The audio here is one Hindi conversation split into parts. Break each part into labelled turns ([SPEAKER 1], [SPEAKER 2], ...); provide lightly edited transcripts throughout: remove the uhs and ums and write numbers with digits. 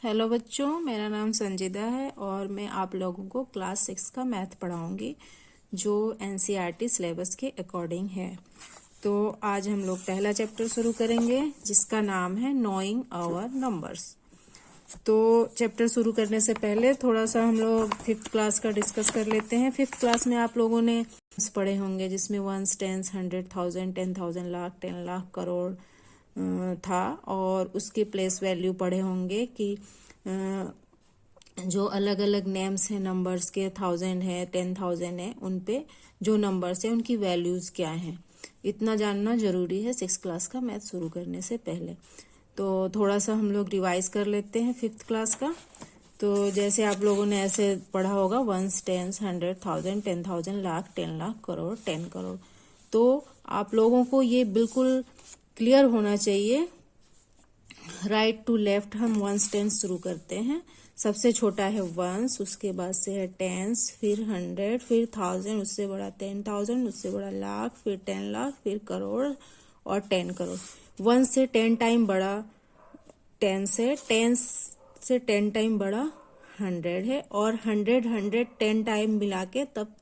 [SPEAKER 1] हेलो बच्चों, मेरा नाम संजिदा है और मैं आप लोगों को क्लास 6 का मैथ पढ़ाऊंगी जो एनसीईआरटी सिलेबस के अकॉर्डिंग है। तो आज हम लोग पहला चैप्टर शुरू करेंगे जिसका नाम है नोइंग आवर नंबर्स। तो चैप्टर शुरू करने से पहले थोड़ा सा हम लोग 5th क्लास का डिस्कस कर लेते हैं। 5th क्लास में आप लोगों ने पढ़े होंगे जिसमें वंस, टेंस, 100,000, 10,000, लाख, 10 लाख, करोड़ था और उसके प्लेस वैल्यू पढ़े होंगे कि जो अलग अलग नेम्स हैं नंबर्स के, 1000 है, 10,000 है, उन पे जो नंबर्स है उनकी वैल्यूज क्या हैं, इतना जानना जरूरी है 6th क्लास का मैथ शुरू करने से पहले। तो थोड़ा सा हम लोग रिवाइज कर लेते हैं 5th क्लास का। तो जैसे आप लोगों ने ऐसे पढ़ा होगा वंस, टेंस, 100,000, 10,000, लाख, 10 लाख, करोड़, 10 करोड़। तो आप लोगों को ये बिल्कुल क्लियर होना चाहिए। राइट टू लेफ्ट हम वंस टेंस शुरू करते हैं। सबसे छोटा है वंस, उसके बाद से है टेंस, फिर 100, फिर 1000, उससे बड़ा 10,000, उससे बड़ा लाख, फिर 10 लाख, फिर करोड़ और 10 करोड़। 1 से 10 टाइम बड़ा 10 है, 10 से 10 टाइम बड़ा 100 है और 100 10 टाइम मिला के तब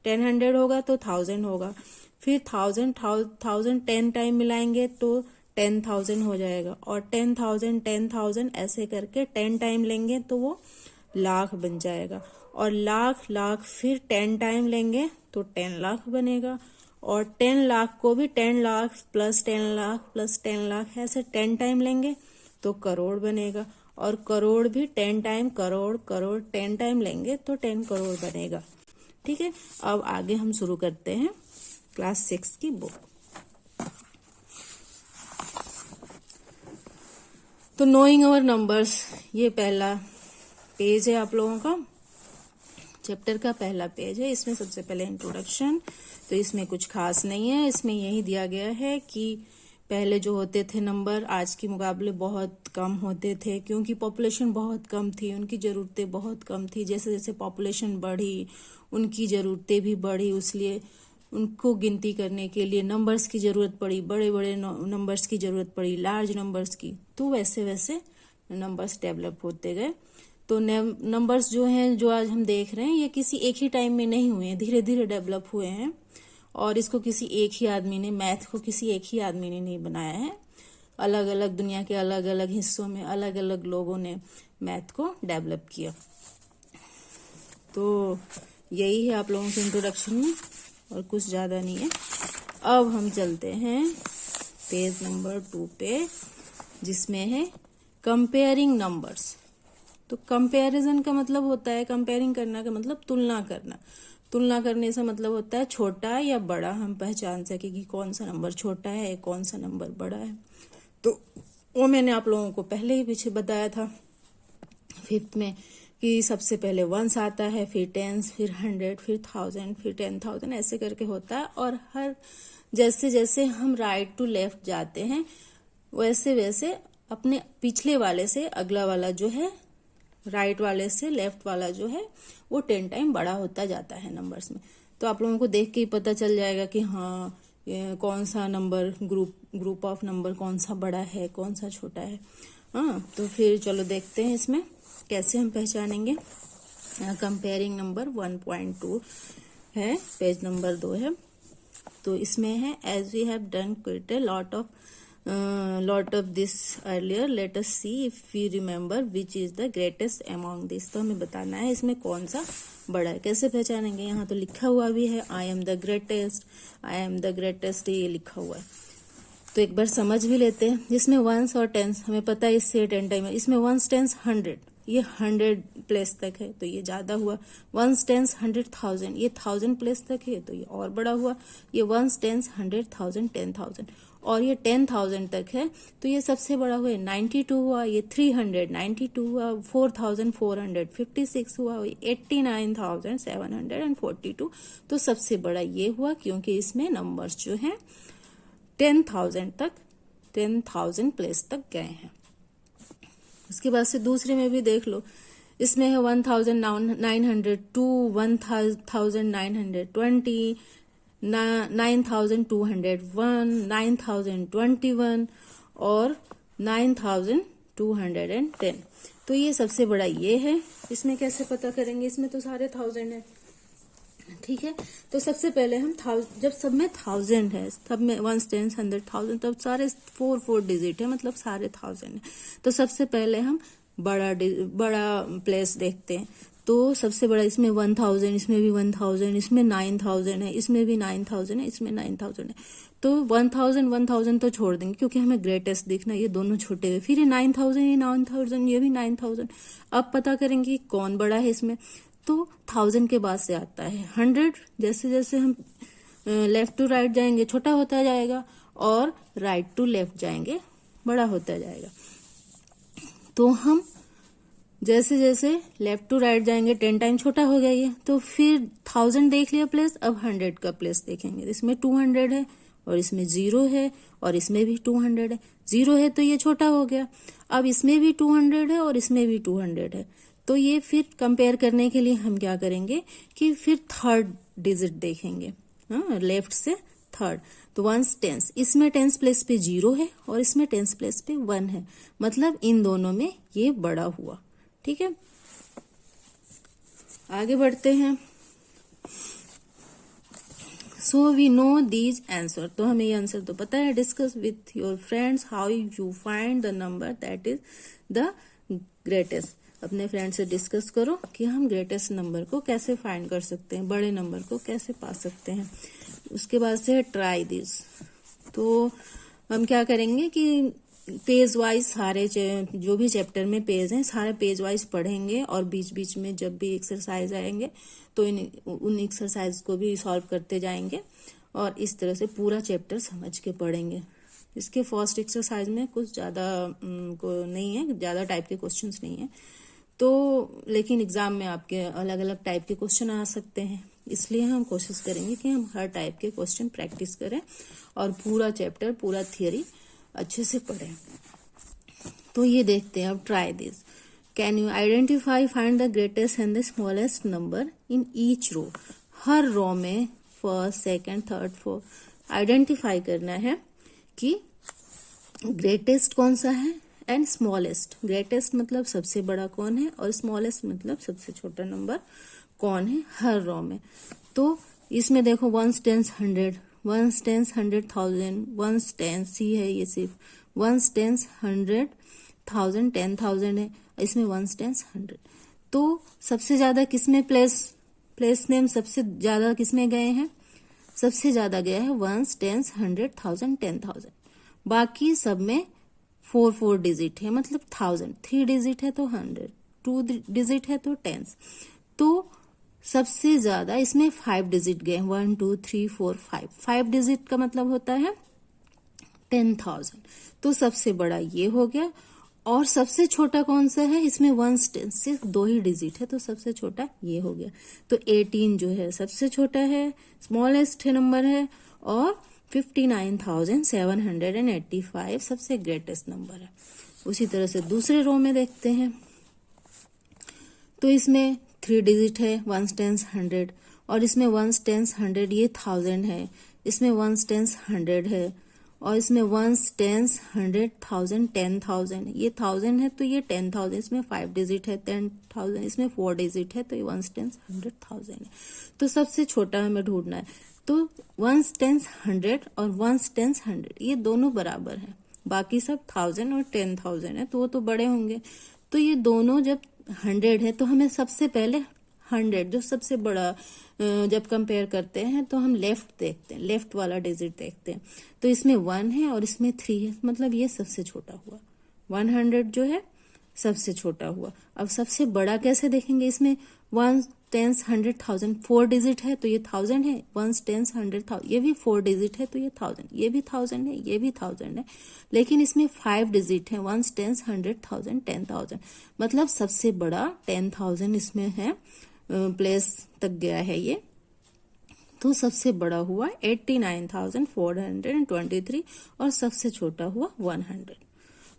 [SPEAKER 1] 100 होगा तो 1000 होगा। फिर 1000 10 टाइम मिलाएंगे तो 10,000 हो जाएगा और 10,000 ऐसे करके 10 टाइम लेंगे तो वो लाख बन जाएगा और लाख लाख फिर 10 टाइम लेंगे तो 10 लाख बनेगा और 10 लाख को भी 10 लाख प्लस 10 लाख प्लस 10 लाख ऐसे 10 टाइम लेंगे तो करोड़ बनेगा और करोड़ भी 10 टाइम, करोड़ करोड़ 10 टाइम लेंगे तो 10 करोड़ बनेगा। ठीक है, अब आगे हम शुरू करते हैं क्लास 6 की बुक। तो नोइंग आवर नंबर्स, ये पहला पेज है आप लोगों का, चैप्टर का पहला पेज है। इसमें सबसे पहले इंट्रोडक्शन, तो इसमें कुछ खास नहीं है। इसमें यही दिया गया है कि पहले जो होते थे नंबर आज के मुकाबले बहुत कम होते थे क्योंकि पॉपुलेशन बहुत कम थी, उनकी ज़रूरतें बहुत कम थी। जैसे जैसे पॉपुलेशन बढ़ी उनकी ज़रूरतें भी बढ़ी, इसलिए उनको गिनती करने के लिए नंबर्स की ज़रूरत पड़ी, बड़े बड़े नंबर्स की ज़रूरत पड़ी, लार्ज नंबर्स की। तो वैसे वैसे नंबर्स डेवलप होते गए। तो नंबर्स जो हैं जो आज हम देख रहे हैं ये किसी एक ही टाइम में नहीं हुए हैं, धीरे धीरे डेवलप हुए हैं और इसको किसी एक ही आदमी ने, मैथ को किसी एक ही आदमी ने नहीं बनाया है। अलग अलग दुनिया के अलग अलग हिस्सों में अलग अलग लोगों ने मैथ को डेवलप किया। तो यही है आप लोगों के इंट्रोडक्शन में और कुछ ज़्यादा नहीं है। अब हम चलते हैं पेज नंबर 2 पे जिसमें है कंपेयरिंग नंबर्स। तो कंपैरिजन का मतलब होता है, कंपेयरिंग करना का मतलब तुलना करना। तुलना करने से मतलब होता है छोटा या बड़ा हम पहचान सके कि कौन सा नंबर छोटा है कौन सा नंबर बड़ा है। तो वो मैंने आप लोगों को पहले ही पीछे बताया था 5th में कि सबसे पहले वंस आता है, फिर टेंस, फिर 100, फिर 1000, फिर 10,000 ऐसे करके होता है। और हर जैसे जैसे हम राइट टू लेफ्ट जाते हैं वैसे वैसे अपने पिछले वाले से अगला वाला जो है, राइट वाले से लेफ्ट वाला जो है वो 10 टाइम बड़ा होता जाता है नंबर्स में। तो आप लोगों को देख के ही पता चल जाएगा कि हाँ कौन सा नंबर ग्रुप ऑफ नंबर कौन सा बड़ा है कौन सा छोटा है। हाँ, तो फिर चलो देखते हैं इसमें कैसे हम पहचानेंगे। कंपेयरिंग नंबर 1.2 है, पेज नंबर 2 है। तो इसमें है as we have done quite a lot of this earlier, let us see if we remember which is the greatest among this। तो हमें बताना है इसमें कौन सा बड़ा है। कैसे पहचानेंगे, यहाँ तो लिखा हुआ भी है I am the greatest, I am the greatest, ये लिखा हुआ है। तो एक बार समझ भी लेते हैं। जिसमें वंस और टेंस हमें पता है इससे 10 टाइम है। इसमें वंस टेंस 100, ये 100 प्लेस तक है तो ये ज्यादा हुआ। वंस टेंस 100,000, ये 1000 प्लेस तक है तो ये और बड़ा हुआ। ये वंस टेंस 100,000, 10,000 और ये 10,000 तक है तो ये सबसे बड़ा हुआ। 92 हुआ, ये 300, 92 हुआ, 4,400, 56 हुआ, 89,742। तो सबसे बड़ा ये हुआ क्योंकि इसमें नंबर्स जो हैं 10,000 तक, 10,000 प्लेस तक गए हैं। उसके बाद से दूसरे में भी देख लो, इसमें है 1,902, 1,920, 9,201, 9,021 और 210। तो ये सबसे बड़ा ये है। इसमें कैसे पता करेंगे, इसमें तो सारे 1000 है, ठीक है। तो सबसे पहले हम जब सब में 1000 है, सब में 1 10 100 1000, तब सारे 4 डिजिट है, मतलब सारे 1000 है। तो सबसे पहले हम बड़ा प्लेस देखते हैं। तो सबसे बड़ा इसमें 1000, इसमें भी 1000, इसमें 9000 है, इसमें भी 9000 है, इसमें 9000 है। तो 1000 तो छोड़ देंगे क्योंकि हमें ग्रेटेस्ट देखना, ये दोनों छोटे हुए। फिर ये 9000, ये 9000, ये भी 9000। अब पता करेंगे कौन बड़ा है इसमें। तो 1000 के बाद से आता है 100। जैसे जैसे हम लेफ्ट टू राइट जाएंगे छोटा होता जाएगा, और राइट टू लेफ्ट जाएंगे बड़ा होता जाएगा। तो हम जैसे जैसे लेफ्ट टू राइट जाएंगे 10 टाइम छोटा हो गया ये। तो फिर 1000 देख लिया प्लेस, अब 100 का प्लेस देखेंगे। इसमें 200 है, और इसमें 0 है, और इसमें भी 200 है। 0 है तो ये छोटा हो गया। अब इसमें भी 200 है, और इसमें भी 200 है। तो ये फिर कंपेयर करने के लिए हम क्या करेंगे कि फिर थर्ड डिजिट देखेंगे, हाँ, लेफ्ट से थर्ड। तो 1 10, इसमें 10 प्लेस पे 0 है, और इसमें 10 प्लेस पे 1 है, मतलब इन दोनों में ये बड़ा हुआ, ठीक है। आगे बढ़ते हैं। So we know these answer, तो हमें ये आंसर तो पता है। Discuss with your friends how you find the number that is the greatest. अपने फ्रेंड से डिस्कस करो कि हम ग्रेटेस्ट नंबर को कैसे फाइंड कर सकते हैं, बड़े नंबर को कैसे पा सकते हैं। उसके बाद से ट्राई दिस। तो हम क्या करेंगे कि पेज वाइज सारे जो भी चैप्टर में पेज हैं सारे पेज वाइज पढ़ेंगे, और बीच बीच में जब भी एक्सरसाइज आएंगे तो उन एक्सरसाइज को भी सॉल्व करते जाएंगे, और इस तरह से पूरा चैप्टर समझ के पढ़ेंगे। इसके फर्स्ट एक्सरसाइज में कुछ ज्यादा को नहीं है, ज्यादा टाइप के क्वेश्चंस नहीं है। तो लेकिन एग्जाम में आपके अलग अलग टाइप के क्वेश्चन आ सकते हैं, इसलिए हम कोशिश करेंगे कि हम हर टाइप के क्वेश्चन प्रैक्टिस करें, और पूरा चैप्टर पूरा थियरी अच्छे से पढ़ें। तो ये देखते हैं अब, try this. Can you identify find the greatest and the smallest number in each row. हर रो में first second third fourth identify करना है कि ग्रेटेस्ट कौन सा है एंड स्मॉलेस्ट। ग्रेटेस्ट मतलब सबसे बड़ा कौन है, और स्मॉलेस्ट मतलब सबसे छोटा नंबर कौन है हर रो में। तो इसमें देखो 1 10 100, 1 10 100,000, 1 10 सी है, ये सिर्फ 1 10 100,000 10,000 है, इसमें 1 10 100। तो सबसे ज्यादा किसमें प्लेस नेम सबसे ज्यादा किसमें गए हैं, सबसे ज्यादा गया है 1 10 100,000 10,000। बाकी सब में 4 डिजिट है, मतलब 1000। 3 डिजिट है तो 100, 2 डिजिट है तो 10। तो सबसे ज्यादा इसमें 5 डिजिट गए, 1 2 3 4 5। 5 डिजिट का मतलब होता है 10,000। तो सबसे बड़ा ये हो गया। और सबसे छोटा कौन सा है, इसमें 1 10 सिर्फ 2 ही डिजिट है, तो सबसे छोटा ये हो गया। तो 18 जो है सबसे छोटा है, स्मॉलेस्ट नंबर है, और 59,785 सबसे ग्रेटेस्ट नंबर है। उसी तरह से दूसरे रो में देखते हैं। तो इसमें 3 डिजिट है, 1 10 100, और इसमें 1 10 100 ये 1000 है, इसमें 1 10 100 है, और इसमें 1 10 100,000 10,000, ये 1000 है तो ये 10,000। इसमें 5 डिजिट है 10,000, इसमें 4 डिजिट है तो ये 1 10 100,000 है। तो सबसे छोटा हमें ढूंढना है। तो 1 10 100 और 1 10 100 ये दोनों बराबर है, बाकी सब 1000 और 10,000 है, तो वो तो बड़े होंगे। तो ये दोनों जब 100 है तो हमें सबसे पहले 100 जो सबसे बड़ा जब कंपेयर करते हैं तो हम लेफ्ट देखते हैं, लेफ्ट वाला डिजिट देखते हैं। तो इसमें 1 है और इसमें 3 है, मतलब ये सबसे छोटा हुआ। 100 जो है सबसे छोटा हुआ। अब सबसे बड़ा कैसे देखेंगे, इसमें 1 10 100,000 4 डिजिट है तो ये 1000 है, 1 10 100,000 ये भी 4 डिजिट है तो ये 1000, ये भी 1000 है, ये भी 1000 है। लेकिन इसमें 5 डिजिट है, 1 10 100,000 10,000, मतलब सबसे बड़ा 10,000 इसमें है, प्लेस तक गया है ये। तो सबसे बड़ा हुआ 89,423 और सबसे छोटा हुआ 100।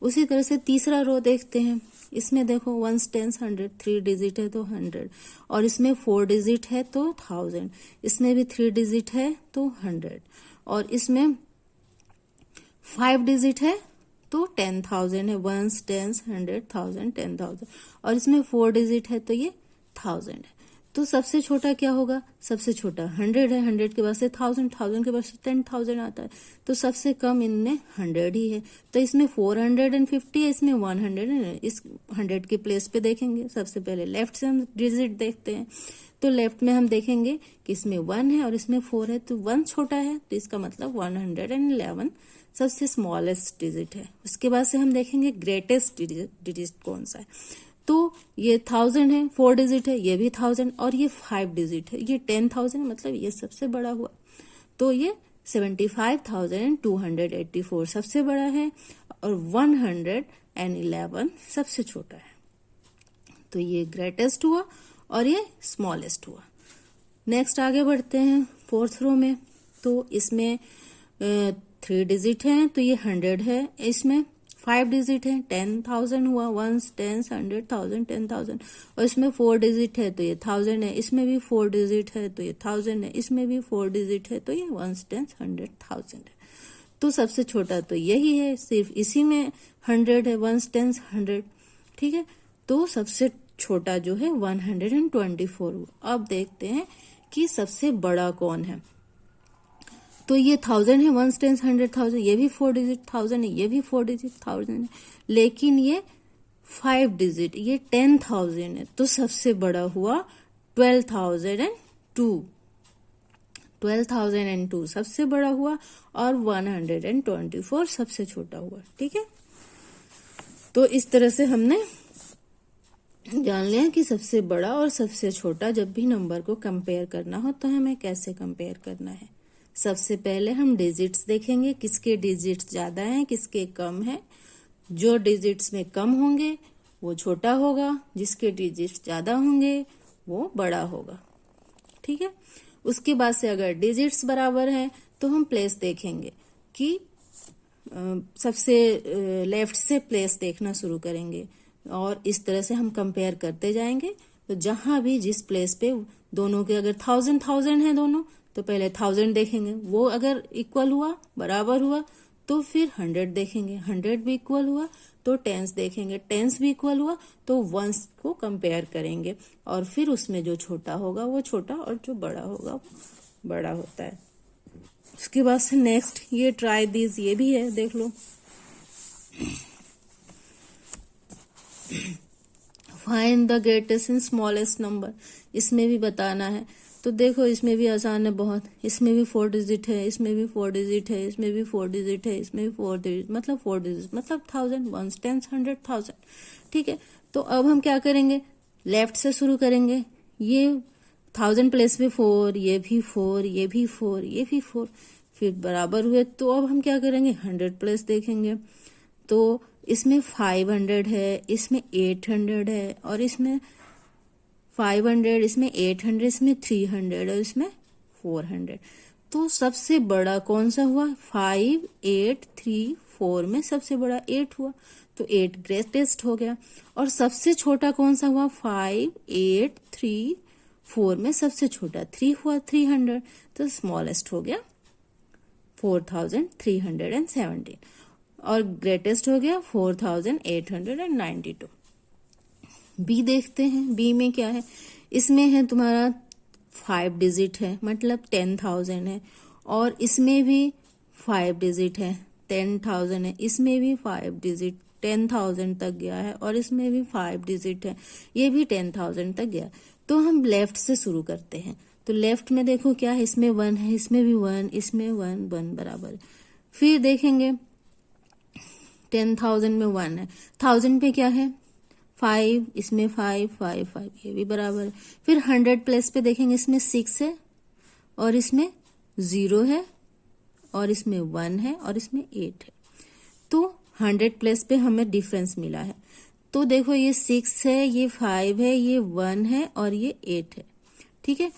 [SPEAKER 1] उसी तरह से तीसरा रो देखते हैं। इसमें देखो 1 10 100 3 डिजिट है तो 100, और इसमें 4 डिजिट है तो 1000, इसमें भी 3 डिजिट है तो 100, और इसमें 5 डिजिट है तो 10,000 है, वंस, टेंस, 100, 1000, 10,000, और इसमें 4 डिजिट है तो ये 1000 है। तो सबसे छोटा क्या होगा? सबसे छोटा 100 है, 100 के बाद से 1000, 1000 के बाद से 10,000 आता है, तो सबसे कम इनमें 100 ही है। तो इसमें 450 है, इसमें 100 है। इस 100 के प्लेस पे देखेंगे, सबसे पहले लेफ्ट से हम डिजिट देखते हैं, तो लेफ्ट में हम देखेंगे कि इसमें 1 है और इसमें 4 है, तो 1 छोटा है, तो इसका मतलब 111 सबसे स्मॉलेस्ट डिजिट है। उसके बाद से हम देखेंगे ग्रेटेस्ट डिजिट कौन सा है, तो ये 1000 है, 4 डिजिट है, ये भी 1000, और ये 5 डिजिट है, ये 10,000, मतलब ये सबसे बड़ा हुआ। तो ये 75,284 सबसे बड़ा है और 111 सबसे छोटा है। तो ये ग्रेटेस्ट हुआ और ये स्मॉलेस्ट हुआ। नेक्स्ट आगे बढ़ते हैं 4th रो में। तो इसमें 3 डिजिट है, तो ये 100 है। इसमें 5 डिजिट है, 10,000 हुआ, वंस, टेंस, 100, 1000, 10,000, और इसमें 4 डिजिट है तो ये 1000 है। इसमें भी 4 डिजिट है तो ये 1000 है। इसमें भी 4 डिजिट है तो ये वंस, टेंस, 100, 1000 है। तो सबसे छोटा तो यही है, सिर्फ इसी में 100 है, वंस, टेंस, 100, ठीक है। तो सबसे छोटा जो है 124 हुआ। अब देखते हैं कि सबसे बड़ा कौन है। तो ये 1000 है, वंस, टेंस, 100, 1000, ये भी 4 डिजिट 1000 है, ये भी 4 डिजिट 1000 है, लेकिन ये 5 डिजिट, ये 10,000 है। तो सबसे बड़ा हुआ 12,002, 12,002 सबसे बड़ा हुआ और 124 सबसे छोटा हुआ, ठीक है। तो इस तरह से हमने जान लिया कि सबसे बड़ा और सबसे छोटा जब भी नंबर को कंपेयर करना हो तो हमें कैसे कंपेयर करना है। सबसे पहले हम डिजिट्स देखेंगे, किसके डिजिट्स ज्यादा हैं, किसके कम हैं। जो डिजिट्स में कम होंगे वो छोटा होगा, जिसके डिजिट्स ज्यादा होंगे वो बड़ा होगा, ठीक है। उसके बाद से अगर डिजिट्स बराबर हैं तो हम प्लेस देखेंगे कि सबसे लेफ्ट से प्लेस देखना शुरू करेंगे और इस तरह से हम कंपेयर करते जाएंगे। तो जहां भी जिस प्लेस पे दोनों के अगर 1000 है दोनों, तो पहले 1000 देखेंगे, वो अगर इक्वल हुआ, बराबर हुआ, तो फिर 100 देखेंगे, 100 भी इक्वल हुआ तो टेंस देखेंगे, टेंस भी इक्वल हुआ तो वंस को कंपेयर करेंगे, और फिर उसमें जो छोटा होगा वो छोटा और जो बड़ा होगा बड़ा होता है। उसके बाद से नेक्स्ट ये ट्राई दिस, ये भी है, देख लो। Find the greatest and smallest number, इसमें भी बताना है। तो देखो इसमें भी आसान है बहुत, इसमें भी 4 डिजिट है, इसमें भी 4 डिजिट है, इसमें भी 4 डिजिट है, इसमें भी 4 डिजिट, मतलब 4 डिजिट मतलब 1000, वंस, टेंस, 100, 1000, ठीक है। तो अब हम क्या करेंगे, लेफ्ट से शुरू करेंगे। ये 1000 प्लेस पे 4, ये भी 4, ये भी 4, ये भी 4, फिर बराबर हुए। तो अब हम क्या करेंगे, 100 प्लेस देखेंगे। तो इसमें 500 है, इसमें 800 है, और इसमें 500, इसमें 800, इसमें 300 और इसमें 400। तो सबसे बड़ा कौन सा हुआ, 5, 8, 3, 4 में सबसे बड़ा 8 हुआ, तो 8 ग्रेटेस्ट हो गया। और सबसे छोटा कौन सा हुआ, 5, 8, 3, 4 में सबसे छोटा 3 हुआ, 300, तो स्मॉलेस्ट हो गया 4317, और ग्रेटेस्ट हो गया 4892। बी देखते हैं, बी में क्या है। इसमें है तुम्हारा 5 डिजिट है, मतलब 10,000 है, और इसमें भी 5 डिजिट है, 10,000 है, इसमें भी 5 डिजिट 10,000 तक गया है, और इसमें भी 5 डिजिट है, ये भी 10,000 तक गया। तो हम लेफ्ट से शुरू करते हैं। तो लेफ्ट में देखो क्या है, इसमें 1 है, इसमें भी 1, इसमें 1, 1 बराबर है। फिर देखेंगे 10,000 में 1 है, 1000 पे क्या है 5, इसमें 5, 5, 5, ये भी बराबर है। फिर 100 प्लेस पे देखेंगे, इसमें 6 है, और इसमें 0 है, और इसमें 1 है, और इसमें 8 है। तो 100 प्लेस पे हमें डिफरेंस मिला है। तो देखो ये 6 है, ये 5 है, ये 1 है, और ये 8 है, ठीक है।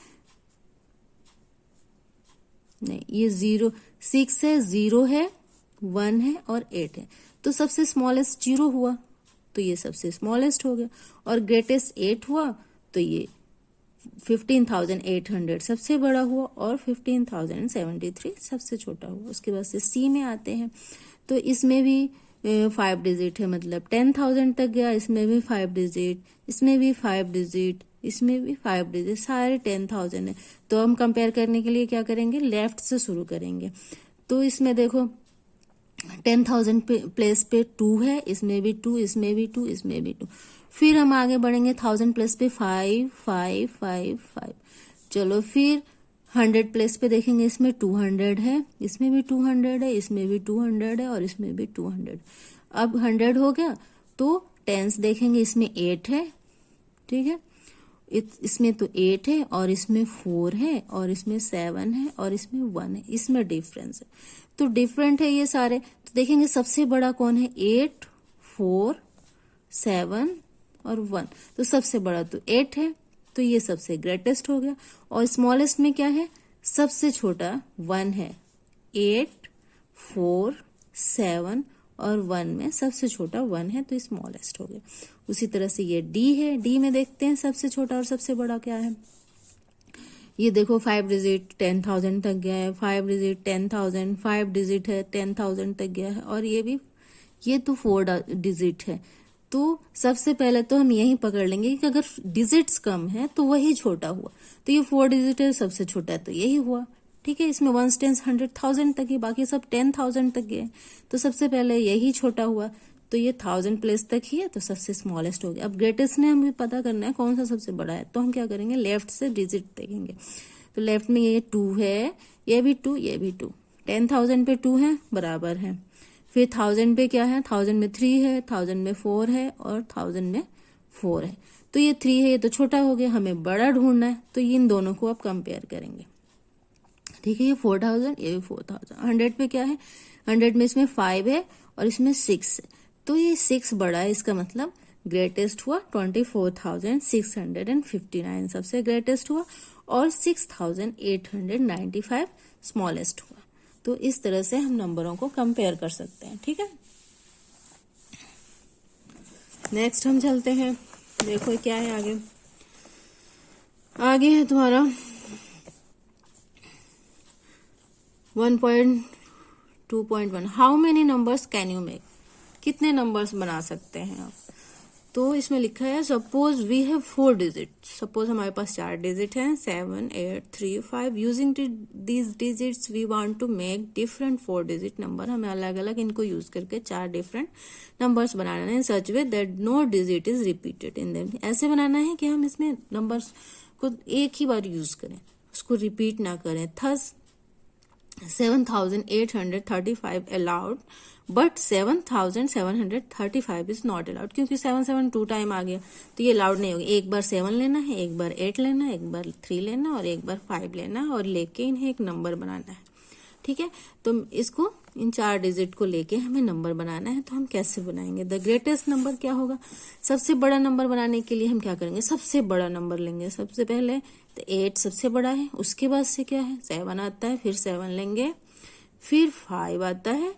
[SPEAKER 1] नहीं, ये 6 है, 0 है, 1 है, और 8 है। तो सबसे स्मॉलेस्ट 0 हुआ, तो ये सबसे स्मॉलेस्ट हो गया, और ग्रेटेस्ट 8 हुआ, तो ये 15,800 सबसे बड़ा हुआ, और 15,073 सबसे छोटा हुआ। उसके बाद से सी में आते हैं। तो इसमें भी 5 डिजिट है, मतलब 10,000 तक गया, इसमें भी 5 डिजिट, इसमें भी 5 डिजिट, इसमें भी 5 डिजिट, सारे 10,000 है। तो हम कंपेयर करने के लिए क्या करेंगे, लेफ्ट से शुरू करेंगे। तो इसमें देखो 10,000 प्लेस पे 2 है, इसमें भी 2, इसमें भी 2, इसमें भी 2। फिर हम आगे बढ़ेंगे 1000 प्लेस पे 5 5 5 5। चलो फिर 100 प्लेस पे देखेंगे, इसमें 200 है, इसमें भी 200 है, इसमें भी 200 है और इसमें भी 200। अब 100 हो गया तो टेंस देखेंगे, इसमें 8 है, ठीक है, इसमें तो 8 है और इसमें 4 है और इसमें 7 है और इसमें 1 है, इसमें डिफरेंस है। तो डिफरेंट है ये सारे। तो देखेंगे सबसे बड़ा कौन है, 8 4 7 और 1। तो सबसे बड़ा तो 8 है, तो ये सबसे ग्रेटेस्ट हो गया। और स्मॉलेस्ट में क्या है, सबसे छोटा 1 है। 8 4 7 और 1 में सबसे छोटा 1 है, तो स्मॉलेस्ट हो गया। उसी तरह से ये डी है, डी में देखते हैं सबसे छोटा और सबसे बड़ा क्या है। ये देखो 5 डिजिट 10,000 तक गया है, 5 डिजिट 10,000, 5 डिजिट है 10,000 तक गया है, और ये तो 4 डिजिट है। तो सबसे पहले तो हम यही पकड़ लेंगे कि अगर डिजिट्स कम है तो वही छोटा हुआ। तो ये 4 डिजिट है, सबसे छोटा है, तो यही हुआ, ठीक है। इसमें 1 टेंस 100,000 तक ही, बाकी सब 10,000 तक गए, तो सबसे पहले यही छोटा हुआ। तो ये 1000 प्लेस तक ही है, तो सबसे स्मॉलेस्ट हो गया। अब ग्रेटेस्ट ने हमें पता करना है कौन सा सबसे बड़ा है, तो हम क्या करेंगे, लेफ्ट से डिजिट देखेंगे। तो लेफ्ट में ये 2 है, ये भी 2, ये भी 2, 10,000 पे 2 है, बराबर है। फिर 1000 पे क्या है, 1000 में 3 है, 1000 में 4 है और 1000 में 4 है। तो ये 3 है, ये तो छोटा हो गया, हमें बड़ा ढूंढना है। तो इन दोनों को आप कंपेयर करेंगे, ठीक है। ये 4000, ये भी 4000। 100 पे क्या है, 100 में इसमें 5 है और इसमें 6 है, तो ये 6 बड़ा है। इसका मतलब ग्रेटेस्ट हुआ 24,659 सबसे ग्रेटेस्ट हुआ, और 6,895 स्मॉलेस्ट हुआ। तो इस तरह से हम नंबरों को कंपेयर कर सकते हैं, ठीक है। नेक्स्ट हम चलते हैं, देखो क्या है आगे। आगे है तुम्हारा 1.2.1, how many numbers can you make, कितने नंबर्स बना सकते हैं आप। तो इसमें लिखा है suppose we have 4 digit, suppose हमारे पास 4 डिजिट हैं, 7 8 3 5। Using these digits we want to make different 4 digit number. हमें अलग अलग इनको यूज करके 4 डिफरेंट नंबर्स बनाना है, such way that no digit is repeated in them. ऐसे बनाना है कि हम इसमें नंबर्स को एक ही बार यूज करें, उसको रिपीट ना करें। Thus 7,835 allowed but 7,735 is not allowed, क्योंकि 7 7 2 टाइम आ गया तो ये अलाउड नहीं होगी। एक बार 7 लेना है, एक बार 8 लेना है, एक बार 3 लेना और एक बार 5 लेना है, और लेके इन्हें एक नंबर बनाना है, ठीक है। तो इसको इन 4 डिजिट को लेके हमें नंबर बनाना है। तो हम कैसे बनाएंगे, द ग्रेटेस्ट नंबर क्या होगा, सबसे बड़ा नंबर बनाने के लिए हम क्या करेंगे, सबसे बड़ा नंबर लेंगे। सबसे पहले तो 8 सबसे बड़ा है, उसके बाद से क्या है 7 आता है, फिर 7 लेंगे, फिर 5 आता है,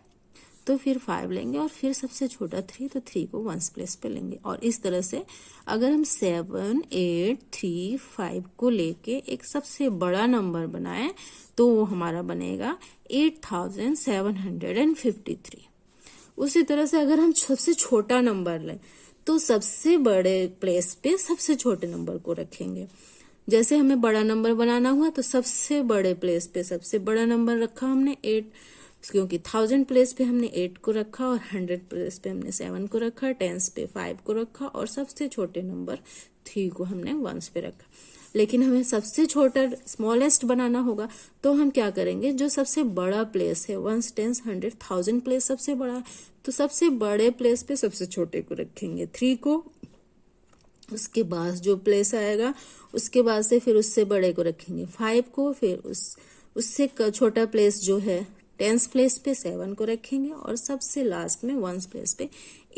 [SPEAKER 1] तो फिर 5 लेंगे, और फिर सबसे छोटा 3, तो 3 को 1 प्लेस पे लेंगे। और इस तरह से अगर हम 7 8 3 5 को लेके एक सबसे बड़ा नंबर बनाए तो वो हमारा बनेगा 8,753। उसी तरह से अगर हम सबसे छोटा नंबर लें तो सबसे बड़े प्लेस पे सबसे छोटे नंबर को रखेंगे। जैसे हमें बड़ा नंबर बनाना हुआ तो सबसे बड़े प्लेस पे सबसे बड़ा नंबर रखा हमने 8, क्योंकि 1000 प्लेस पे हमने 8 को रखा, और 100 प्लेस पे हमने 7 को रखा, 10s पे 5 को रखा, और सबसे छोटे नंबर 3 को हमने 1s पे रखा। लेकिन हमें सबसे छोटा स्मॉलेस्ट बनाना होगा तो हम क्या करेंगे, जो सबसे बड़ा प्लेस है 1s 10s 100 1000 प्लेस सबसे बड़ा है, तो सबसे बड़े प्लेस पे सबसे छोटे को रखेंगे 3 को, उसके बाद जो प्लेस आएगा उसके बाद से फिर उससे बड़े को रखेंगे 5 को, फिर उससे छोटा प्लेस जो है 10th प्लेस पे 7 को रखेंगे, और सबसे लास्ट में 1st प्लेस पे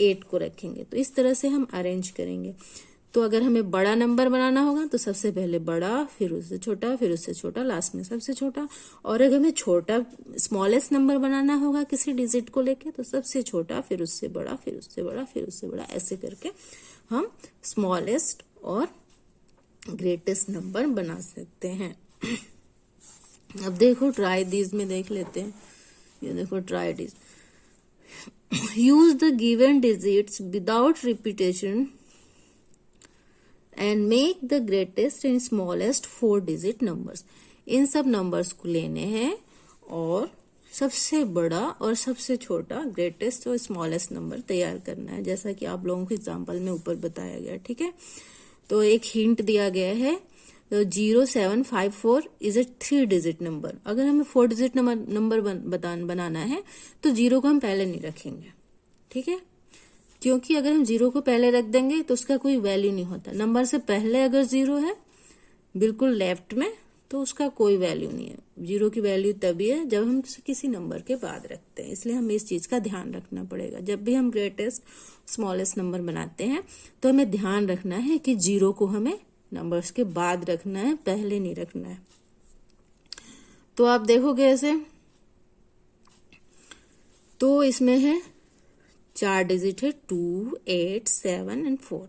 [SPEAKER 1] 8 को रखेंगे। तो इस तरह से हम अरेंज करेंगे। तो अगर हमें बड़ा नंबर बनाना होगा तो सबसे पहले बड़ा, फिर उससे छोटा, फिर उससे छोटा, लास्ट में सबसे छोटा। और अगर हमें छोटा स्मॉलेस्ट नंबर बनाना होगा किसी डिजिट को लेके तो सबसे छोटा, फिर उससे बड़ा, फिर उससे बड़ा, फिर उससे बड़ा, ऐसे करके हम स्मॉलेस्ट और ग्रेटेस्ट नंबर बना सकते हैं। अब देखो ट्राई दीज में देख लेते हैं। ये देखो try these, use the given digits without repetition and make the greatest and smallest 4 digit numbers. इन सब नंबर्स को लेने हैं और सबसे बड़ा और सबसे छोटा ग्रेटेस्ट और स्मॉलेस्ट नंबर तैयार करना है, जैसा कि आप लोगों को एग्जाम्पल में ऊपर बताया गया। ठीक है, तो एक हिंट दिया गया है, 0754 इज ए 3 डिजिट नंबर। अगर हमें 4 डिजिट नंबर बनाना है तो 0 को हम पहले नहीं रखेंगे। ठीक है, क्योंकि अगर हम 0 को पहले रख देंगे तो उसका कोई वैल्यू नहीं होता। नंबर से पहले अगर 0 है बिल्कुल लेफ्ट में तो उसका कोई वैल्यू नहीं है। 0 की वैल्यू तभी है जब हम किसी नंबर के बाद रखते हैं, इसलिए हमें इस चीज का ध्यान रखना पड़ेगा। जब भी हम ग्रेटेस्ट स्मॉलेस्ट नंबर बनाते हैं तो हमें ध्यान रखना है कि 0 को हमें नंबर्स के बाद रखना है, पहले नहीं रखना है। तो आप देखोगे ऐसे, तो इसमें है 4 डिजिट है, 2, 8, 7 एंड 4।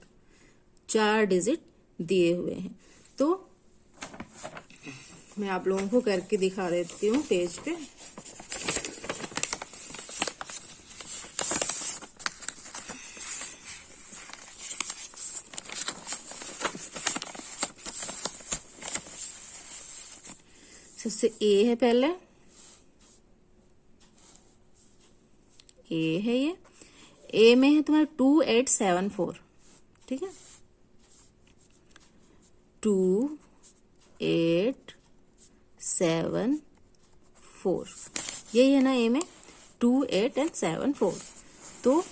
[SPEAKER 1] 4 डिजिट दिए हुए हैं। तो मैं आप लोगों को करके दिखा देती हूँ पेज पे। सबसे ए है, पहले ए है, ये ए में है तुम्हारा 2, 8, 7, 4। ठीक है, 2, 8, 7, 4, यही है ना ए में, 2, 8 एंड 7, 4। तो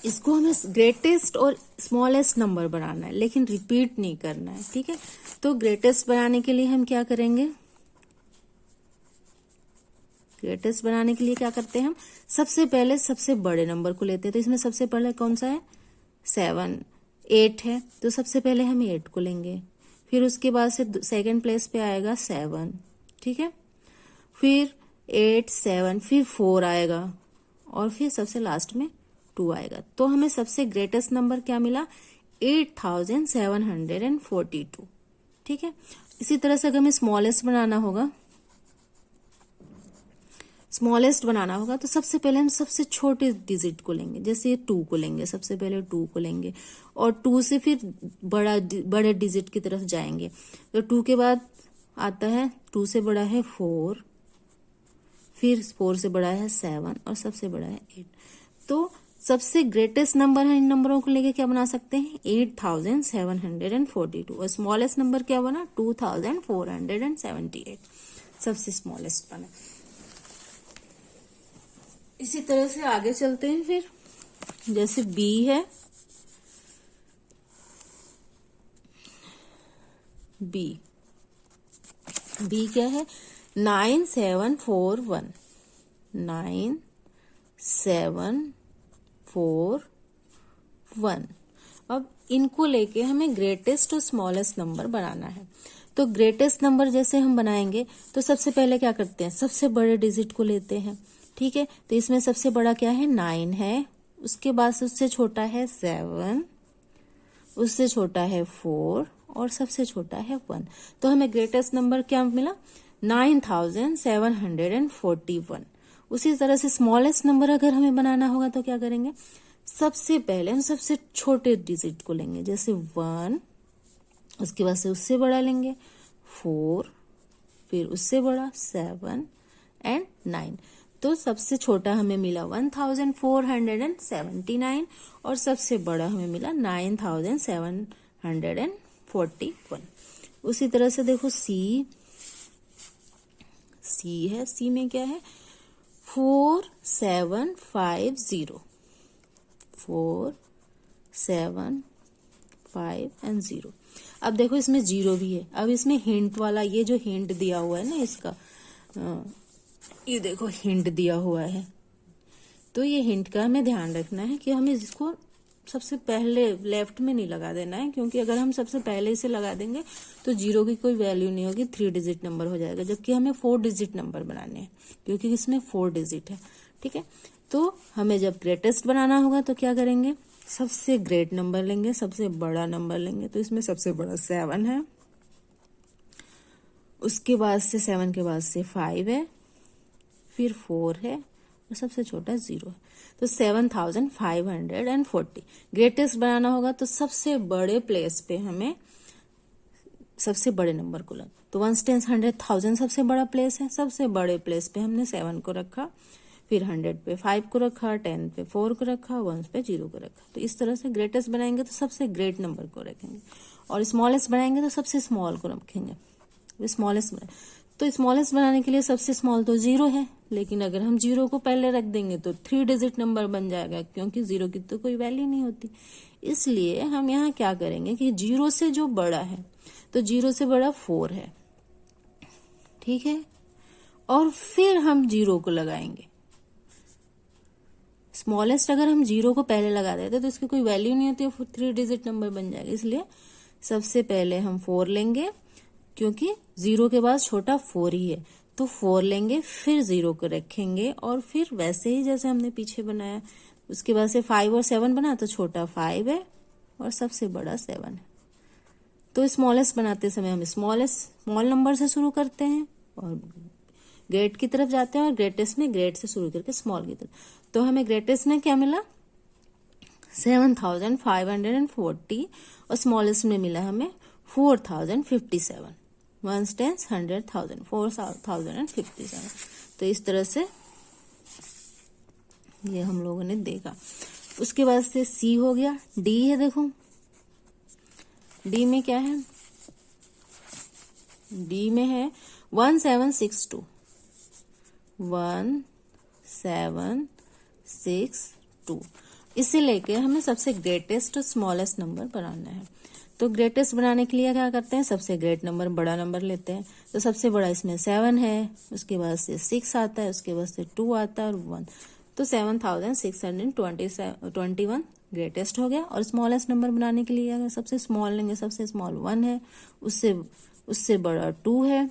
[SPEAKER 1] इसको हमें ग्रेटेस्ट और स्मॉलेस्ट नंबर बनाना है, लेकिन रिपीट नहीं करना है। ठीक है, तो ग्रेटेस्ट बनाने के लिए हम क्या करेंगे, ग्रेटेस्ट बनाने के लिए क्या करते हैं हम, सबसे पहले सबसे बड़े नंबर को लेते हैं। तो इसमें सबसे पहले कौन सा है, 8 है, तो सबसे पहले हम 8 को लेंगे। फिर उसके बाद से सेकंड प्लेस पे आएगा 7। ठीक है, फिर 8, 7, फिर 4 आएगा और फिर सबसे लास्ट में 2 आएगा। तो हमें सबसे ग्रेटेस्ट नंबर क्या मिला, 8742। ठीक है, इसी तरह से अगर हमें स्मॉलेस्ट बनाना होगा, तो सबसे पहले हम सबसे छोटे डिजिट को लेंगे। जैसे 2 को लेंगे, सबसे पहले 2 को लेंगे और 2 से फिर बड़े डिजिट की तरफ जाएंगे। तो 2 के बाद आता है, 2 से बड़ा है 4, फिर 4 से बड़ा है 7 और सबसे बड़ा है 8। तो सबसे ग्रेटेस्ट नंबर है, इन नंबरों को लेके क्या बना सकते हैं, 8742 और स्मॉलेस्ट नंबर क्या बना, 2478। सबसे स्मॉलेस्ट बना। इसी तरह से आगे चलते हैं। फिर जैसे बी है, बी क्या है, 9741, 9741। अब इनको लेके हमें ग्रेटेस्ट और स्मॉलेस्ट नंबर बनाना है। तो ग्रेटेस्ट नंबर जैसे हम बनाएंगे तो सबसे पहले क्या करते हैं, सबसे बड़े डिजिट को लेते हैं। ठीक है, तो इसमें सबसे बड़ा क्या है, 9 है, उसके बाद से उससे छोटा है 7, उससे छोटा है 4 और सबसे छोटा है 1। तो हमें ग्रेटेस्ट नंबर क्या मिला, 9741। उसी तरह से स्मॉलेस्ट नंबर अगर हमें बनाना होगा तो क्या करेंगे, सबसे पहले हम सबसे छोटे डिजिट को लेंगे। जैसे 1, उसके बाद से उससे बड़ा लेंगे 4, फिर उससे बड़ा 7 एंड 9। तो सबसे छोटा हमें मिला 1479 और सबसे बड़ा हमें मिला 9741। उसी तरह से देखो सी है, सी में क्या है, 4750, 4, 7, 5 एंड 0। अब देखो इसमें 0 भी है। अब इसमें हिंट वाला, ये जो हिंट दिया हुआ है ना इसका, ये देखो हिंट दिया हुआ है, तो ये हिंट का हमें ध्यान रखना है कि हमें इसको सबसे पहले लेफ्ट में नहीं लगा देना है, क्योंकि अगर हम सबसे पहले इसे लगा देंगे तो 0 की कोई वैल्यू नहीं होगी, 3 डिजिट नंबर हो जाएगा। जबकि हमें 4 डिजिट नंबर बनाने हैं, क्योंकि इसमें 4 डिजिट है। ठीक है, तो हमें जब ग्रेटेस्ट बनाना होगा तो क्या करेंगे, सबसे ग्रेट नंबर लेंगे, सबसे बड़ा नंबर लेंगे। तो इसमें सबसे बड़ा 7 है, उसके बाद से 7 के बाद से 5 है, फिर 4 है और सबसे छोटा 0 है। तो 7540। ग्रेटेस्ट बनाना होगा तो सबसे बड़े प्लेस पे हमें सबसे बड़े नंबर को लगा। तो 1 10 100 1000 सबसे बड़ा प्लेस है, सबसे बड़े प्लेस पे हमने 7 को रखा, फिर 100 पे 5 को रखा, 10 पे 4 को रखा, 1 पे 0 को रखा। तो इस तरह से ग्रेटेस्ट बनाएंगे तो सबसे ग्रेट नंबर को रखेंगे, और स्मॉलेस्ट बनाएंगे तो सबसे स्मॉल को रखेंगे। स्मॉलेस्ट तो स्मॉलेस्ट बनाने के लिए सबसे स्मॉल तो 0 है, लेकिन अगर हम 0 को पहले रख देंगे तो 3 डिजिट नंबर बन जाएगा, क्योंकि 0 की तो कोई वैल्यू नहीं होती। इसलिए हम यहाँ क्या करेंगे कि 0 से जो बड़ा है, तो 0 से बड़ा 4 है, ठीक है, और फिर हम 0 को लगाएंगे। स्मॉलेस्ट अगर हम 0 को पहले लगा देते तो इसकी कोई वैल्यू नहीं होती, 3 डिजिट नंबर बन जाएगा। इसलिए सबसे पहले हम 4 लेंगे, क्योंकि 0 के बाद छोटा 4 ही है, तो 4 लेंगे, फिर 0 को रखेंगे, और फिर वैसे ही जैसे हमने पीछे बनाया, उसके बाद से 5 और 7 बना, तो छोटा 5 है और सबसे बड़ा 7 है। तो स्मॉलेस्ट बनाते समय हम स्मॉल नंबर से शुरू करते हैं और ग्रेट की तरफ जाते हैं, और ग्रेटेस्ट में ग्रेट से शुरू करके स्मॉल की तरफ। तो हमें ग्रेटेस्ट में क्या मिला? 7540, और स्मॉलेस्ट में मिला हमें 4057। 1 10 100 1000 4057। तो इस तरह से ये हम लोगों ने देखा। उसके बाद से सी हो गया। डी है, देखो डी में क्या है? डी में है 1762। 1762 इसे लेके हमें सबसे ग्रेटेस्ट और स्मॉलेस्ट नंबर बनाना है। तो ग्रेटेस्ट बनाने के लिए क्या करते हैं? सबसे ग्रेट नंबर, बड़ा नंबर लेते हैं। तो सबसे बड़ा इसमें 7 है, उसके बाद से 6 आता है, उसके बाद से 2 आता है और 1। तो 7621 ग्रेटेस्ट हो गया। और स्मॉलेस्ट नंबर बनाने के लिए अगर सबसे स्मॉल लेंगे, सबसे स्मॉल 1 है, उससे बड़ा 2 है,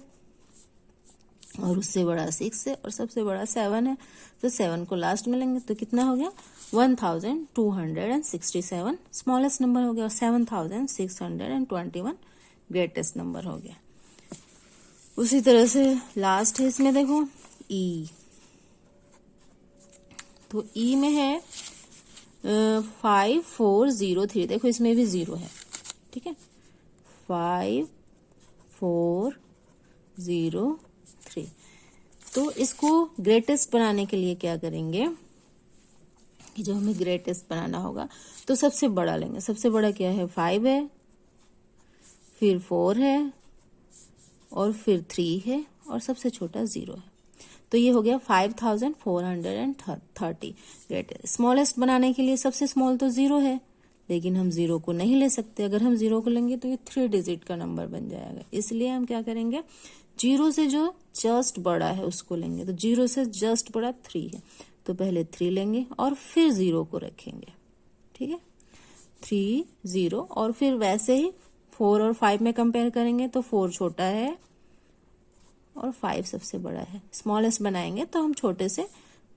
[SPEAKER 1] और उससे बड़ा 6 है, और सबसे बड़ा 7 है। तो 7 को लास्ट में लेंगे तो कितना हो गया? 1267 स्मॉलेस्ट नंबर हो गया, और 7621 ग्रेटेस्ट नंबर हो गया। उसी तरह से लास्ट है इसमें, देखो ई। तो ई में है 5403। देखो इसमें भी 0 है, ठीक है, 5403। तो इसको ग्रेटेस्ट बनाने के लिए क्या करेंगे कि जो हमें ग्रेटेस्ट बनाना होगा तो सबसे बड़ा लेंगे। सबसे बड़ा क्या है? 5 है, फिर 4 है, और फिर 3 है, और सबसे छोटा 0 है। तो ये हो गया 5430 ग्रेटेस्ट। स्मॉलेस्ट बनाने के लिए सबसे स्मॉल तो 0 है, लेकिन हम 0 को नहीं ले सकते। अगर हम 0 को लेंगे तो ये 3 डिजिट का नंबर बन जाएगा। इसलिए हम क्या करेंगे? 0 से जो जस्ट बड़ा है उसको लेंगे। तो 0 से जस्ट बड़ा 3 है, तो पहले 3 लेंगे और फिर 0 को रखेंगे, ठीक है, 3 0। और फिर वैसे ही 4 और 5 में कंपेयर करेंगे तो 4 छोटा है और 5 सबसे बड़ा है। स्मॉलेस्ट बनाएंगे तो हम छोटे से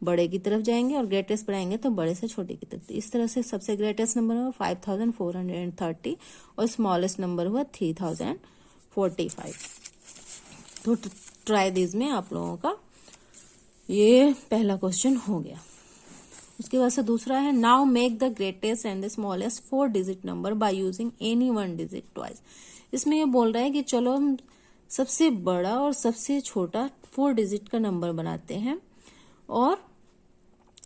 [SPEAKER 1] बड़े की तरफ जाएंगे, और ग्रेटेस्ट बनाएंगे तो बड़े से छोटे की तरफ। इस तरह से सबसे ग्रेटेस्ट नंबर हुआ 5430, और स्मॉलेस्ट नंबर हुआ 3045। तो ट्राई दिस में आप लोगों का ये पहला क्वेश्चन हो गया। उसके बाद से दूसरा है, now make the greatest and the smallest 4 digit number by using any 1 digit twice. इसमें ये बोल रहा है कि चलो हम सबसे बड़ा और सबसे छोटा 4 डिजिट का नंबर बनाते हैं, और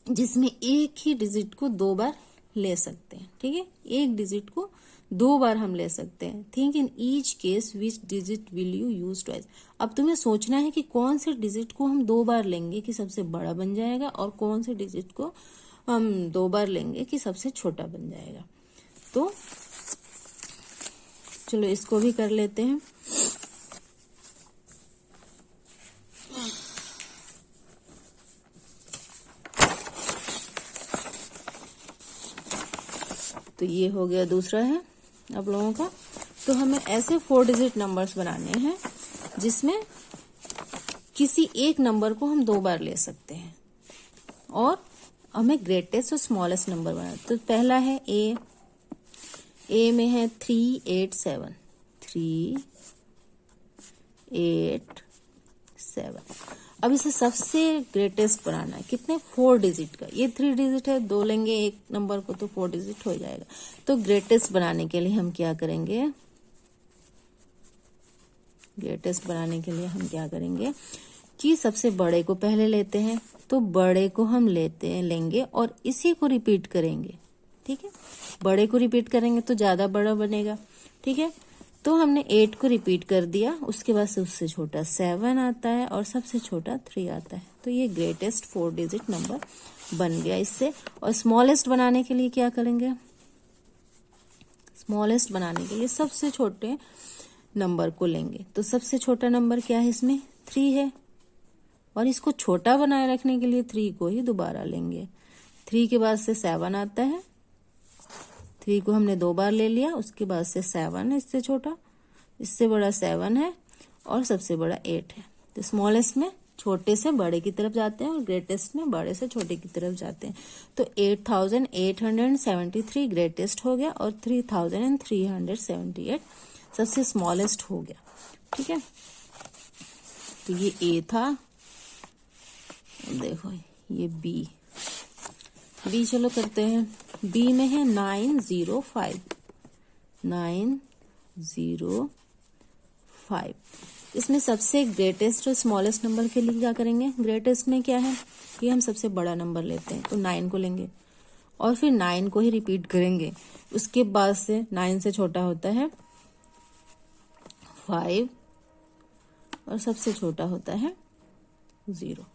[SPEAKER 1] जिसमें एक ही डिजिट को 2 बार ले सकते हैं, ठीक है, एक डिजिट को 2 बार हम ले सकते हैं। Think in each case which digit will you use twice. अब तुम्हें सोचना है कि कौन से डिजिट को हम 2 बार लेंगे कि सबसे बड़ा बन जाएगा, और कौन से डिजिट को हम 2 बार लेंगे कि सबसे छोटा बन जाएगा। तो चलो इसको भी कर लेते हैं। तो ये हो गया दूसरा है आप लोगों का। तो हमें ऐसे 4 डिजिट नंबर्स बनाने हैं जिसमें किसी एक नंबर को हम 2 बार ले सकते हैं, और हमें ग्रेटेस्ट और स्मॉलेस्ट नंबर बनाना। तो पहला है ए में है 387। अब इसे सबसे ग्रेटेस्ट बनाना है, कितने 4 डिजिट का, ये 3 डिजिट है, 2 लेंगे एक नंबर को तो 4 डिजिट हो जाएगा। तो ग्रेटेस्ट बनाने के लिए हम क्या करेंगे, ग्रेटेस्ट बनाने के लिए हम क्या करेंगे कि सबसे बड़े को पहले लेते हैं, तो बड़े को हम लेंगे और इसी को रिपीट करेंगे। ठीक है, बड़े को रिपीट करेंगे तो ज्यादा बड़ा बनेगा। ठीक है, तो हमने 8 को रिपीट कर दिया, उसके बाद से उससे छोटा 7 आता है और सबसे छोटा 3 आता है। तो ये ग्रेटेस्ट 4 डिजिट नंबर बन गया इससे। और स्मॉलेस्ट बनाने के लिए क्या करेंगे, स्मॉलेस्ट बनाने के लिए सबसे छोटे नंबर को लेंगे। तो सबसे छोटा नंबर क्या है इसमें, 3 है, और इसको छोटा बनाए रखने के लिए 3 को ही दोबारा लेंगे। 3 के बाद से 7 आता है, 3 को हमने 2 बार ले लिया, उसके बाद से 7 है, इससे छोटा, इससे बड़ा 7 है और सबसे बड़ा 8 है। तो स्मॉलेस्ट में छोटे से बड़े की तरफ जाते हैं और ग्रेटेस्ट में बड़े से छोटे की तरफ जाते हैं। तो 8873 ग्रेटेस्ट हो गया और 3378 सबसे स्मॉलेस्ट हो गया। ठीक है, तो ये ए था, देखो ये बी चलो करते हैं। बी में है 905। इसमें सबसे ग्रेटेस्ट और स्मॉलेस्ट नंबर के लिए क्या करेंगे, ग्रेटेस्ट में क्या है कि हम सबसे बड़ा नंबर लेते हैं, तो 9 को लेंगे और फिर 9 को ही रिपीट करेंगे। उसके बाद से 9 से छोटा होता है 5 और सबसे छोटा होता है 0।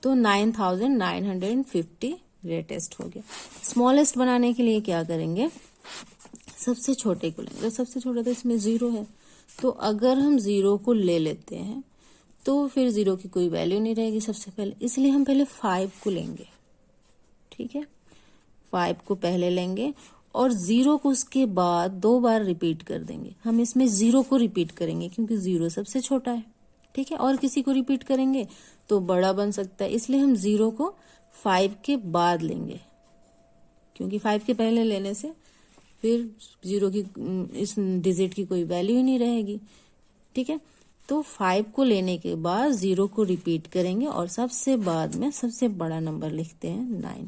[SPEAKER 1] तो 9950 ग्रेटेस्ट हो गया। स्मॉलेस्ट बनाने के लिए क्या करेंगे, सबसे छोटे को लेंगे। सबसे छोटा तो इसमें 0 है, तो अगर हम 0 को ले लेते हैं तो फिर 0 की कोई वैल्यू नहीं रहेगी सबसे पहले, इसलिए हम पहले 5 को लेंगे। ठीक है, 5 को पहले लेंगे और 0 को उसके बाद 2 बार रिपीट कर देंगे। हम इसमें 0 को रिपीट करेंगे क्योंकि 0 सबसे छोटा है। ठीक है, और किसी को रिपीट करेंगे तो बड़ा बन सकता है, इसलिए हम 0 को 5 के बाद लेंगे, क्योंकि 5 के पहले लेने से फिर 0 की इस डिजिट की कोई वैल्यू ही नहीं रहेगी। ठीक है, तो 5 को लेने के बाद 0 को रिपीट करेंगे और सबसे बाद में सबसे बड़ा नंबर लिखते हैं 9।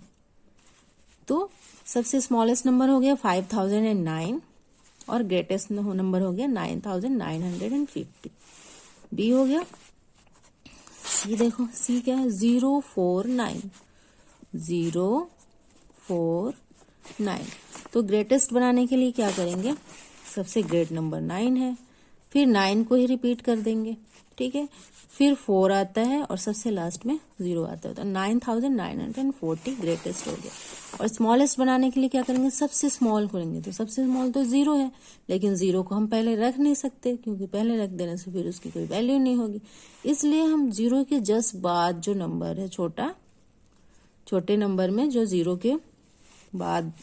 [SPEAKER 1] तो सबसे स्मॉलेस्ट नंबर हो गया 5009 और ग्रेटेस्ट नंबर हो गया 9950। बी हो गया। सी देखो, सी क्या है, 049। तो ग्रेटेस्ट बनाने के लिए क्या करेंगे, सबसे ग्रेट नंबर 9 है, फिर 9 को ही रिपीट कर देंगे। ठीक है, फिर 4 आता है और सबसे लास्ट में 0 आता है, तो 9940 ग्रेटेस्ट हो गया। और स्मॉलेस्ट बनाने के लिए क्या करेंगे, सबसे स्मॉल को लेंगे। तो सबसे स्मॉल तो 0 है, लेकिन 0 को हम पहले रख नहीं सकते क्योंकि पहले रख देने से फिर उसकी कोई वैल्यू नहीं होगी, इसलिए हम 0 के जस्ट बाद जो नंबर है छोटे नंबर में जो 0 के बाद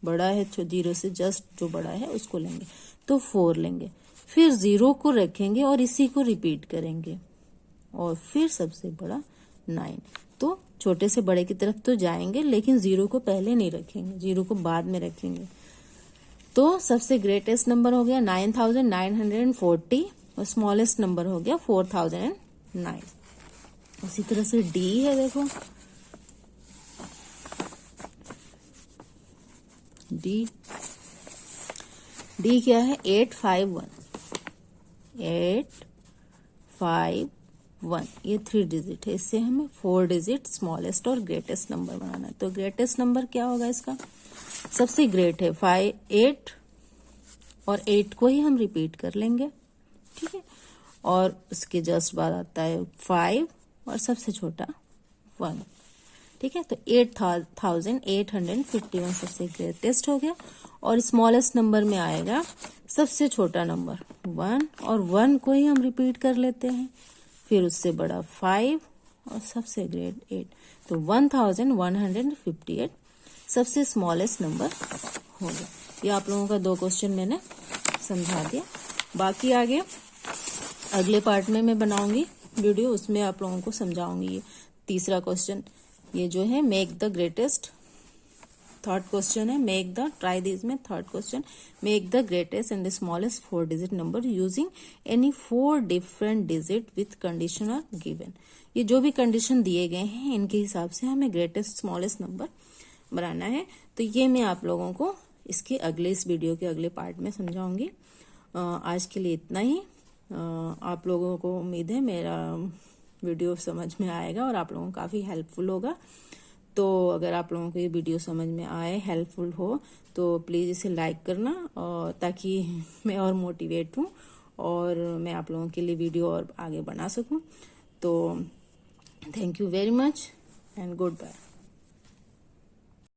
[SPEAKER 1] बड़ा है, 0 से जस्ट जो बड़ा है उसको लेंगे। तो 4 लेंगे, फिर 0 को रखेंगे और इसी को रिपीट करेंगे और फिर सबसे बड़ा 9। तो छोटे से बड़े की तरफ तो जाएंगे, लेकिन 0 को पहले नहीं रखेंगे, 0 को बाद में रखेंगे। तो सबसे ग्रेटेस्ट नंबर हो गया 9940 और स्मॉलेस्ट नंबर हो गया 4009। उसी तरह से डी है, देखो डी क्या है, 851। ये 3 डिजिट है, इससे हमें 4 डिजिट स्मॉलेस्ट और ग्रेटेस्ट नंबर बनाना है। तो ग्रेटेस्ट नंबर क्या होगा इसका, सबसे ग्रेट है 8 और 8 को ही हम रिपीट कर लेंगे। ठीक है, और उसके जस्ट बाद आता है 5 और सबसे छोटा 1। ठीक है, तो 8851 सबसे ग्रेटेस्ट हो गया। और स्मॉलेस्ट नंबर में आएगा सबसे छोटा नंबर 1 और 1 को ही हम रिपीट कर लेते हैं, फिर उससे बड़ा 5 और सबसे ग्रेट 8। तो 1158 सबसे स्मॉलेस्ट नंबर हो गया। ये आप लोगों का 2 क्वेश्चन मैंने समझा दिया। बाकी आगे अगले पार्ट में मैं बनाऊंगी वीडियो, उसमें आप लोगों को समझाऊंगी। ये तीसरा क्वेश्चन, ये जो है make the greatest third question है, मेक द, ट्राई दिस में third question, make the greatest and the smallest 4 digit number using any 4 different digit with condition are given. ये जो भी कंडीशन दिए गए हैं इनके हिसाब से हमें ग्रेटेस्ट स्मॉलेस्ट नंबर बनाना है। तो ये मैं आप लोगों को इसके अगले, इस वीडियो के अगले पार्ट में समझाऊंगी। आज के लिए इतना ही। आप लोगों को उम्मीद है मेरा वीडियो समझ में आएगा और आप लोगों को काफ़ी हेल्पफुल होगा। तो अगर आप लोगों को ये वीडियो समझ में आए, हेल्पफुल हो, तो प्लीज़ इसे लाइक करना, और ताकि मैं और मोटिवेट हूँ और मैं आप लोगों के लिए वीडियो और आगे बना सकूँ। तो thank you very much and good bye.